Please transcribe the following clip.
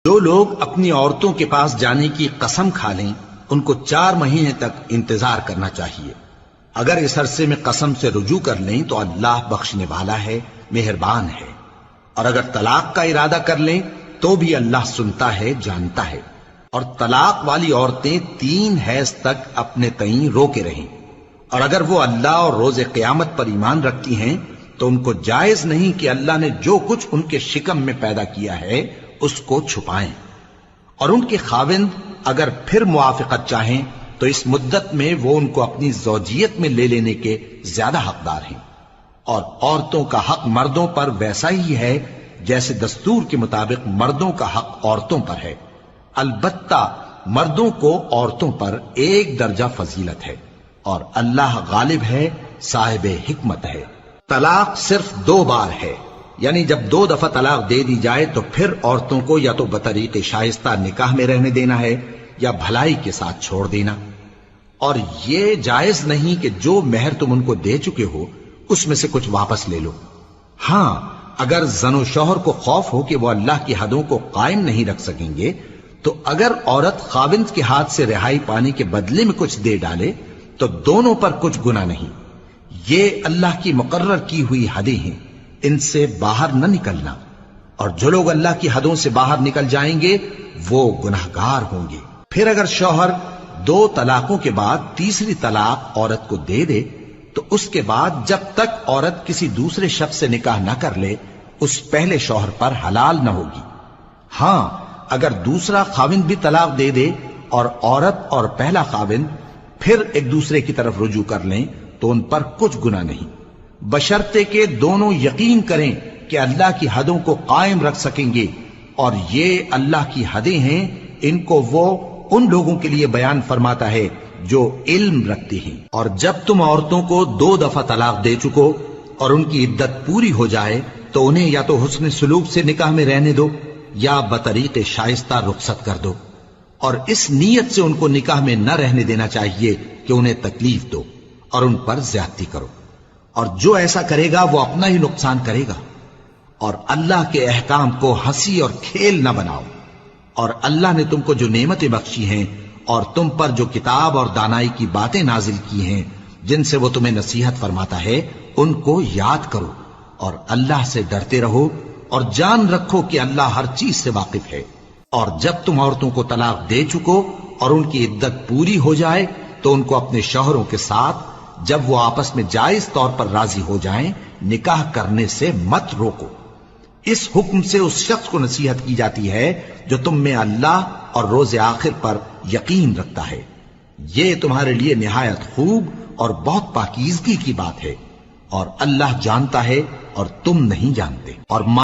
جو لوگ اپنی عورتوں کے پاس جانے کی قسم کھا لیں ان کو 4 مہینے تک انتظار کرنا چاہیے۔ اگر اس عرصے میں قسم سے رجوع کر لیں تو اللہ بخشنے والا ہے، مہربان ہے، اور اگر طلاق کا ارادہ کر لیں تو بھی اللہ سنتا ہے، جانتا ہے۔ اور طلاق والی عورتیں 3 حیض تک اپنے تئیں روکے رہیں، اور اگر وہ اللہ اور روز قیامت پر ایمان رکھتی ہیں تو ان کو جائز نہیں کہ اللہ نے جو کچھ ان کے شکم میں پیدا کیا ہے اس کو چھپائیں۔ اور ان کے خاوند اگر پھر موافقت چاہیں تو اس مدت میں وہ ان کو اپنی زوجیت میں لے لینے کے زیادہ حقدار ہیں۔ اور عورتوں کا حق مردوں پر ویسا ہی ہے جیسے دستور کے مطابق مردوں کا حق عورتوں پر ہے، البتہ مردوں کو عورتوں پر 1 درجہ فضیلت ہے، اور اللہ غالب ہے، صاحب حکمت ہے۔ طلاق صرف 2 بار ہے، یعنی جب 2 دفعہ طلاق دے دی جائے تو پھر عورتوں کو یا تو بطریق شائستہ نکاح میں رہنے دینا ہے یا بھلائی کے ساتھ چھوڑ دینا۔ اور یہ جائز نہیں کہ جو مہر تم ان کو دے چکے ہو اس میں سے کچھ واپس لے لو۔ ہاں، اگر زن و شوہر کو خوف ہو کہ وہ اللہ کی حدوں کو قائم نہیں رکھ سکیں گے تو اگر عورت خاوند کے ہاتھ سے رہائی پانے کے بدلے میں کچھ دے ڈالے تو دونوں پر کچھ گناہ نہیں۔ یہ اللہ کی مقرر کی ہوئی حدیں ہیں، ان سے باہر نہ نکلنا، اور جو لوگ اللہ کی حدوں سے باہر نکل جائیں گے وہ گناہگار ہوں گے۔ پھر اگر شوہر 2 طلاقوں کے بعد تیسری طلاق عورت کو دے دے تو اس کے بعد جب تک عورت کسی دوسرے شخص سے نکاح نہ کر لے اس پہلے شوہر پر حلال نہ ہوگی۔ ہاں، اگر دوسرا خاوند بھی طلاق دے دے اور عورت اور پہلا خاوند پھر ایک دوسرے کی طرف رجوع کر لیں تو ان پر کچھ گناہ نہیں، بشرطے کہ دونوں یقین کریں کہ اللہ کی حدوں کو قائم رکھ سکیں گے، اور یہ اللہ کی حدیں ہیں، ان کو وہ ان لوگوں کے لیے بیان فرماتا ہے جو علم رکھتے ہیں۔ اور جب تم عورتوں کو 2 دفعہ طلاق دے چکو اور ان کی عدت پوری ہو جائے تو انہیں یا تو حسن سلوک سے نکاح میں رہنے دو یا بطریق شائستہ رخصت کر دو، اور اس نیت سے ان کو نکاح میں نہ رہنے دینا چاہیے کہ انہیں تکلیف دو اور ان پر زیادتی کرو، اور جو ایسا کرے گا وہ اپنا ہی نقصان کرے گا۔ اور اللہ کے احکام کو ہنسی اور کھیل نہ بناؤ، اور اللہ نے تم کو جو نعمتیں بخشی ہیں اور تم پر جو کتاب اور دانائی کی باتیں نازل کی ہیں جن سے وہ تمہیں نصیحت فرماتا ہے ان کو یاد کرو، اور اللہ سے ڈرتے رہو، اور جان رکھو کہ اللہ ہر چیز سے واقف ہے۔ اور جب تم عورتوں کو طلاق دے چکو اور ان کی عدت پوری ہو جائے تو ان کو اپنے شوہروں کے ساتھ جب وہ آپس میں جائز طور پر راضی ہو جائیں نکاح کرنے سے مت روکو۔ اس حکم سے اس شخص کو نصیحت کی جاتی ہے جو تم میں اللہ اور روز آخر پر یقین رکھتا ہے۔ یہ تمہارے لیے نہایت خوب اور بہت پاکیزگی کی بات ہے، اور اللہ جانتا ہے اور تم نہیں جانتے۔ اور